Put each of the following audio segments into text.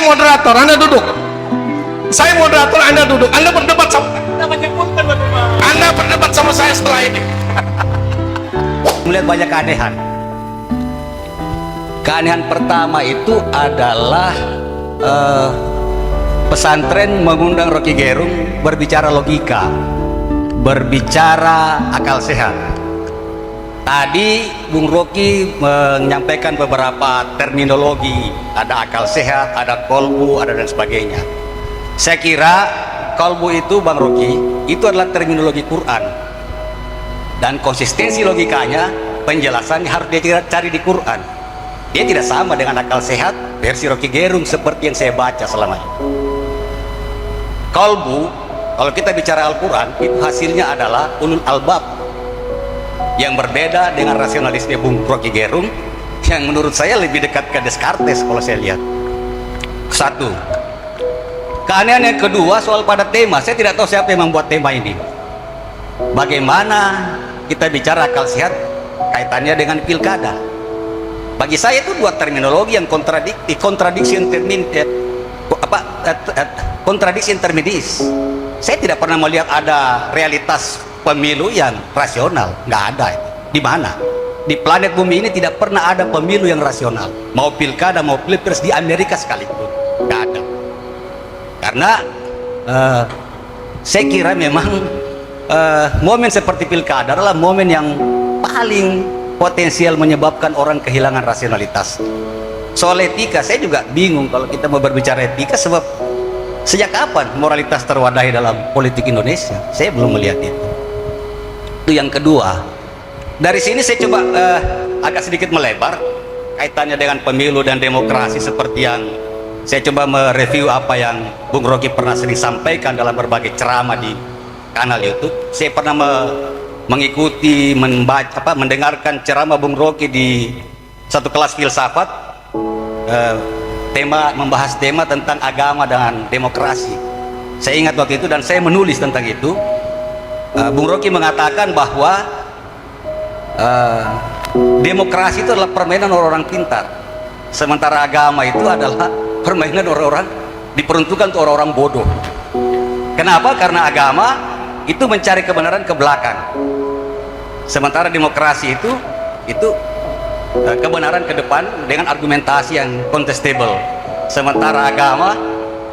moderator, Anda duduk. Saya moderator, Anda duduk. Anda berdebat sama Anda berdebat sama saya setelah ini. Melihat banyak keanehan. Keanehan pertama itu adalah pesantren mengundang Rocky Gerung berbicara logika, berbicara akal sehat. Tadi Bung Rocky menyampaikan beberapa terminologi, ada akal sehat, ada kolbu, ada dan sebagainya. Saya kira kolbu itu, Bang Rocky, itu adalah terminologi Quran, dan konsistensi logikanya, penjelasannya harus dia cari di Quran. Dia tidak sama dengan akal sehat versi Rocky Gerung seperti yang saya baca selama ini. Kolbu, kalau kita bicara Al-Quran, itu hasilnya adalah ulul albab, yang berbeda dengan rasionalisme Bung Rocky Gerung, yang menurut saya lebih dekat ke Descartes kalau saya lihat. Satu. Keanehan yang kedua soal pada tema. Saya tidak tahu siapa yang membuat tema ini. Bagaimana kita bicara akal sehat kaitannya dengan pilkada? Bagi saya itu dua terminologi yang kontradiksi intermedis. Saya tidak pernah melihat ada realitas pemilu yang rasional, nggak ada. Di mana? Di planet bumi ini tidak pernah ada pemilu yang rasional, mau pilkada mau pilpres di Amerika sekalipun, nggak ada. Karena saya kira memang momen seperti pilkada adalah momen yang paling potensial menyebabkan orang kehilangan rasionalitas. Soal etika, saya juga bingung kalau kita mau berbicara etika, sebab sejak kapan moralitas terwadahi dalam politik Indonesia? Saya belum melihat itu. Itu yang kedua. Dari sini saya coba agak sedikit melebar kaitannya dengan pemilu dan demokrasi, seperti yang saya coba mereview apa yang Bung Rocky pernah sering sampaikan dalam berbagai ceramah di kanal YouTube. Saya pernah mengikuti, mendengarkan ceramah Bung Rocky di satu kelas filsafat, membahas tema tentang agama dan demokrasi. Saya ingat waktu itu dan saya menulis tentang itu. Bung Rocky mengatakan bahwa demokrasi itu adalah permainan orang-orang pintar, sementara agama itu adalah permainan orang-orang, diperuntukkan untuk orang-orang bodoh. Kenapa? Karena agama itu mencari kebenaran ke belakang, sementara demokrasi itu kebenaran ke depan dengan argumentasi yang contestable. Sementara agama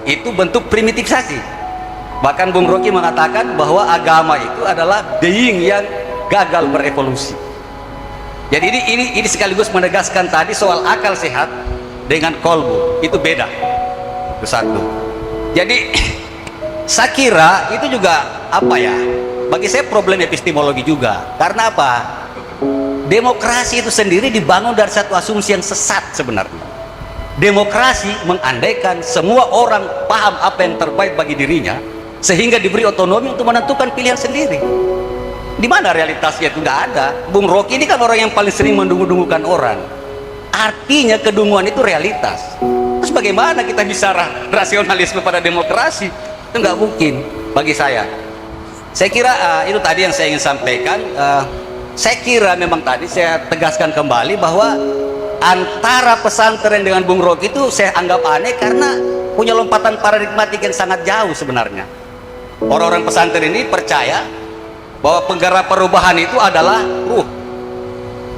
itu bentuk primitifisasi. Bahkan Bung Rocky mengatakan bahwa agama itu adalah being yang gagal berevolusi. Jadi ini sekaligus menegaskan tadi soal akal sehat dengan kolbu itu beda. Itu satu. Jadi saya kira itu juga bagi saya problem epistemologi juga. Karena apa? Demokrasi itu sendiri dibangun dari satu asumsi yang sesat sebenarnya. Demokrasi mengandaikan semua orang paham apa yang terbaik bagi dirinya, sehingga diberi otonomi untuk menentukan pilihan sendiri. Di mana realitasnya? Itu nggak ada. Bung Rocky ini kan orang yang paling sering mendungu-dungukan orang. Artinya kedunguan itu realitas. Terus bagaimana kita bisa rasionalisme pada demokrasi? Itu nggak mungkin bagi saya. Saya kira itu tadi yang saya ingin sampaikan. Saya kira memang tadi saya tegaskan kembali bahwa antara pesantren dengan Bung Rocky itu saya anggap aneh karena punya lompatan paradigmatik yang sangat jauh sebenarnya. Orang-orang pesantren ini percaya bahwa penggerak perubahan itu adalah ruh,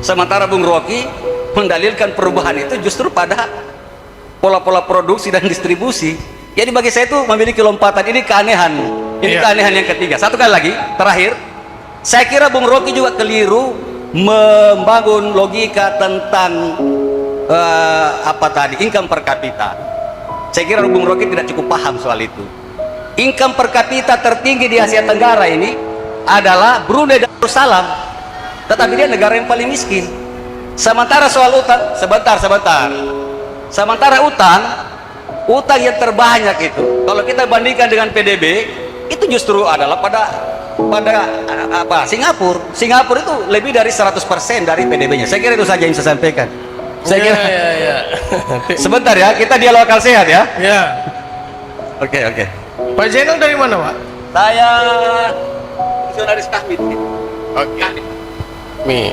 sementara Bung Rocky mendalilkan perubahan itu justru pada pola-pola produksi dan distribusi. Jadi bagi saya itu memiliki lompatan. Ini keanehan. Ini keanehan yang ketiga. Satu kali lagi terakhir, saya kira Bung Rocky juga keliru membangun logika tentang income per kapita. Saya kira Bung Rocky tidak cukup paham soal itu. Income per kapita tertinggi di Asia Tenggara ini adalah Brunei Darussalam, tetapi dia negara yang paling miskin. Sementara soal utang, sementara utang yang terbanyak itu, kalau kita bandingkan dengan PDB, itu justru adalah pada Singapura. Singapura itu lebih dari 100% dari PDB-nya. Saya kira itu saja yang saya sampaikan. Saya kira. Sebentar ya, kita dialog akal sehat ya. Ya. Oke. Pak Zainal dari mana, Pak? Saya fungsionaris Kahmit. Oke.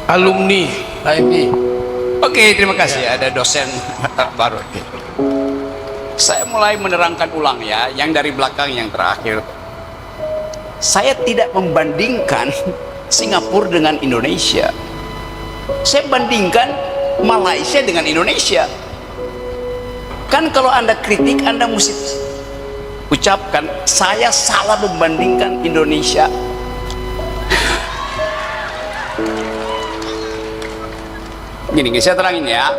Alumni HMI. Oke, terima kasih. Ada dosen baru. Saya mulai menerangkan ulang ya, yang dari belakang yang terakhir. Saya tidak membandingkan Singapura dengan Indonesia. Saya bandingkan Malaysia dengan Indonesia. Kan kalau Anda kritik, Anda mesti ucapkan, saya salah membandingkan Indonesia. Gini, saya terangin ya.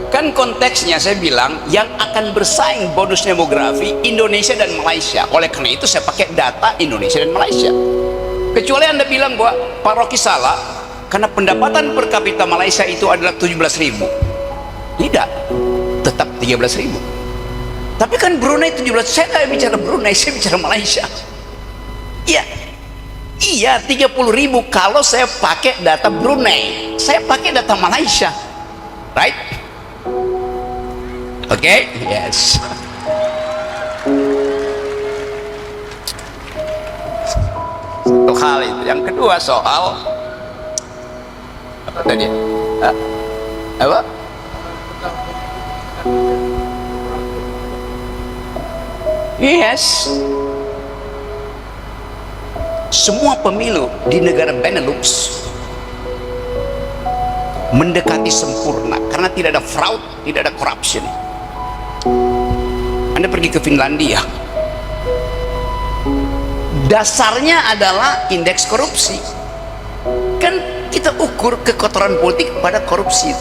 Kan konteksnya saya bilang yang akan bersaing bonus demografi Indonesia dan Malaysia. Oleh karena itu saya pakai data Indonesia dan Malaysia. Kecuali Anda bilang bahwa Pak Rocky salah karena pendapatan per kapita Malaysia itu adalah 17.000. Tidak, tetap 13.000. Tapi kan Brunei 17. Saya nggak bicara Brunei, saya bicara Malaysia. Iya 30.000 kalau saya pakai data Brunei. Saya pakai data Malaysia, right? Oke, yes. Satu hal itu. Yang kedua soal apa tadi? Apa? Yes. Semua pemilu di negara Benelux mendekati sempurna karena tidak ada fraud, tidak ada corruption. Anda pergi ke Finlandia, dasarnya adalah indeks korupsi. Kan kita ukur kekotoran politik pada korupsi.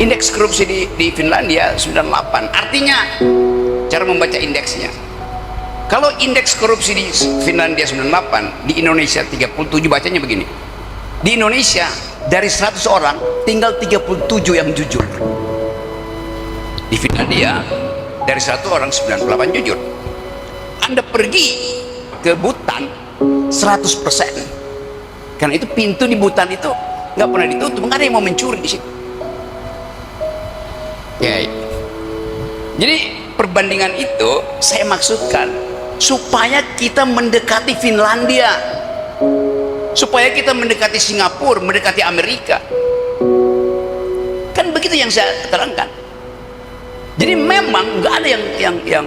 Indeks korupsi di Finlandia 98. Artinya cara membaca indeksnya, kalau indeks korupsi di Finlandia 98, di Indonesia 37, bacanya begini. Di Indonesia dari 100 orang tinggal 37 yang jujur. Di Finlandia dari 100 orang 98 jujur. Anda pergi ke Butan 100%. Karena itu pintu di Butan itu nggak pernah ditutup, nggak ada yang mau mencuri di situ. Ya. Jadi perbandingan itu saya maksudkan supaya kita mendekati Finlandia, supaya kita mendekati Singapura, mendekati Amerika. Kan begitu yang saya terangkan. Jadi memang nggak ada yang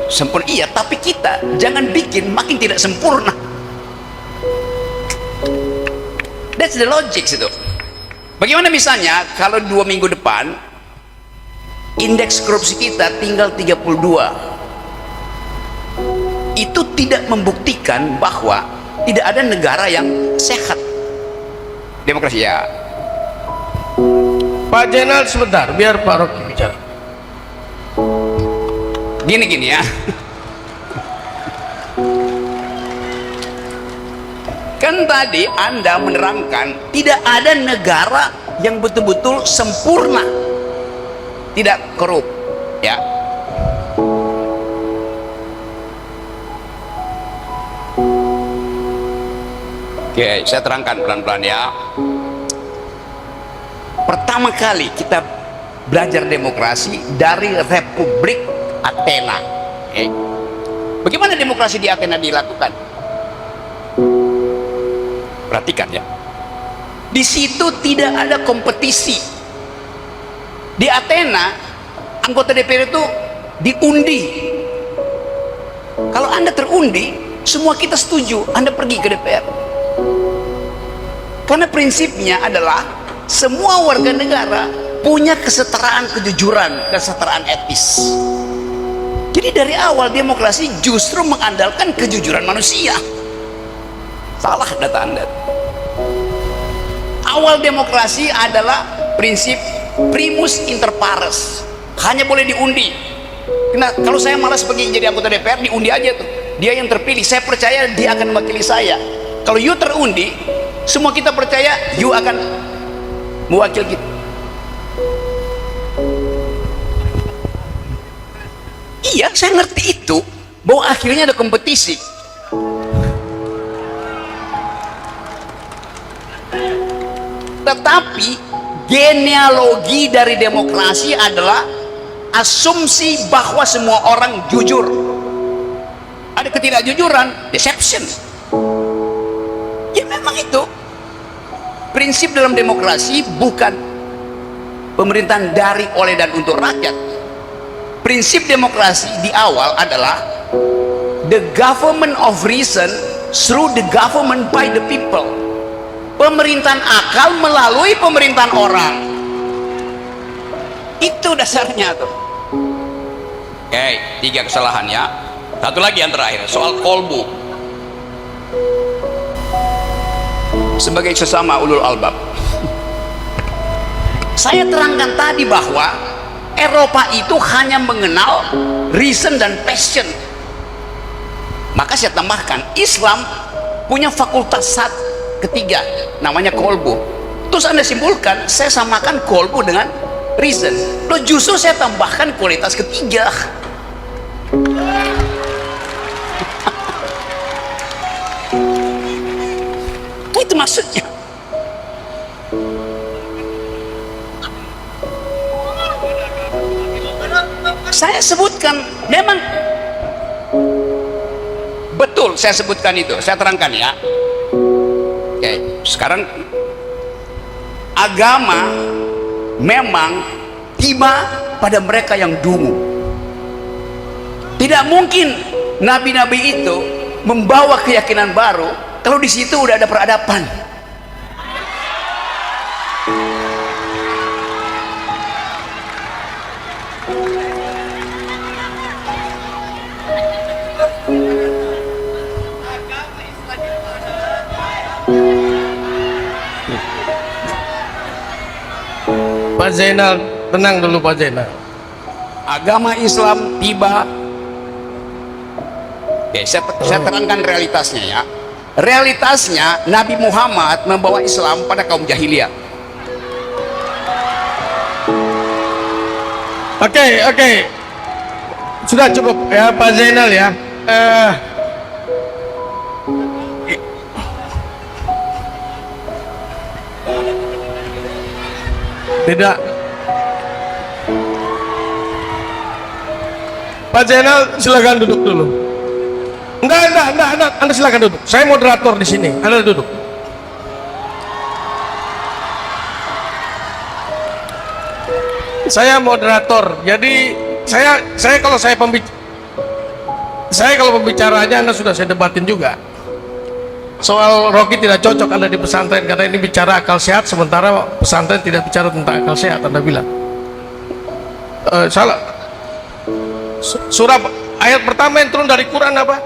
sempurna, iya, tapi kita jangan bikin makin tidak sempurna. That's the logic itu. Bagaimana misalnya kalau 2 minggu depan indeks korupsi kita tinggal 32, itu tidak membuktikan bahwa tidak ada negara yang sehat demokrasi ya. Pak Jenal sebentar, biar Pak Rocky bicara. Gini ya. Kan tadi Anda menerangkan tidak ada negara yang betul-betul sempurna, tidak korup, ya. Oke, saya terangkan pelan-pelan ya. Pertama kali kita belajar demokrasi dari Republik Athena. Oke. Bagaimana demokrasi di Athena dilakukan? Perhatikan ya. Di situ tidak ada kompetisi. Di Athena, anggota DPR itu diundi. Kalau Anda terundi, semua kita setuju, Anda pergi ke DPR. Karena prinsipnya adalah semua warga negara punya kesetaraan kejujuran, kesetaraan etis. Jadi dari awal demokrasi justru mengandalkan kejujuran manusia. Salah data Anda. Awal demokrasi adalah prinsip primus inter pares, hanya boleh diundi. Nah, kalau saya malas pergi jadi anggota DPR, diundi aja tuh. Dia yang terpilih, saya percaya dia akan mewakili saya. Kalau you terundi, semua kita percaya you akan mewakili kita. Iya, saya ngerti itu, bahwa akhirnya ada kompetisi. Tetapi genealogi dari demokrasi adalah asumsi bahwa semua orang jujur. Ada ketidakjujuran, deception. Ya memang itu prinsip dalam demokrasi, bukan pemerintahan dari, oleh, dan untuk rakyat. prinsip demokrasi di awal adalah the government of reason through the government by the people. Pemerintahan akal melalui pemerintahan orang. Itu dasarnya tuh. Oke, 3 kesalahan ya. Satu lagi yang terakhir, soal kolbu. Sebagai sesama ulul albab, saya terangkan tadi bahwa Eropa itu hanya mengenal reason dan passion. Maka saya tambahkan, Islam punya fakultas ketiga, namanya kolbu. Terus Anda simpulkan, saya samakan kolbu dengan reason. Loh, justru saya tambahkan kualitas ketiga. Itu maksudnya. Saya sebutkan, memang betul saya sebutkan itu, saya terangkan ya. Oke, sekarang agama memang tiba pada mereka yang dungu. Tidak mungkin nabi-nabi itu membawa keyakinan baru kalau di situ udah ada peradaban. Pak Zainal, tenang dulu Pak Zainal. Agama Islam tiba. Oke, saya terangkan realitasnya ya. Realitasnya Nabi Muhammad membawa Islam pada kaum jahiliyah. Oke. Sudah cukup ya Pak Zainal ya. Tidak. Pak Zainal silakan duduk dulu. Enggak, Anda silakan duduk. Saya moderator di sini. Anda duduk. Saya moderator. Jadi saya kalau pembicaranya Anda sudah saya debatin juga. Soal Rocky tidak cocok Anda di pesantren karena ini bicara akal sehat, sementara pesantren tidak bicara tentang akal sehat, Anda bilang. Salah. Surah ayat pertama yang turun dari Quran apa?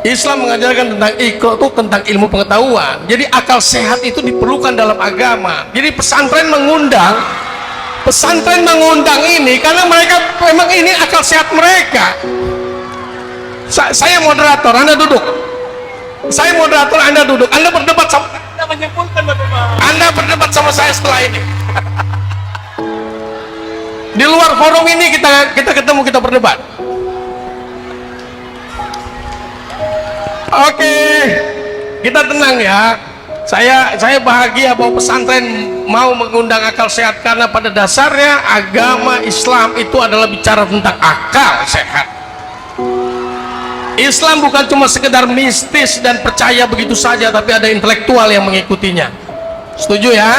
Islam mengajarkan tentang iqra itu tentang ilmu pengetahuan. Jadi akal sehat itu diperlukan dalam agama. Jadi pesantren mengundang ini karena mereka memang ini akal sehat mereka. Saya moderator, Anda duduk. Saya moderator, Anda duduk. Anda berdebat sama Anda berdebat sama saya setelah ini. Di luar forum ini kita ketemu, kita berdebat. Oke, kita tenang ya. Saya bahagia bahwa pesantren mau mengundang akal sehat karena pada dasarnya agama Islam itu adalah bicara tentang akal sehat. Islam bukan cuma sekedar mistis dan percaya begitu saja, tapi ada intelektual yang mengikutinya. Setuju ya?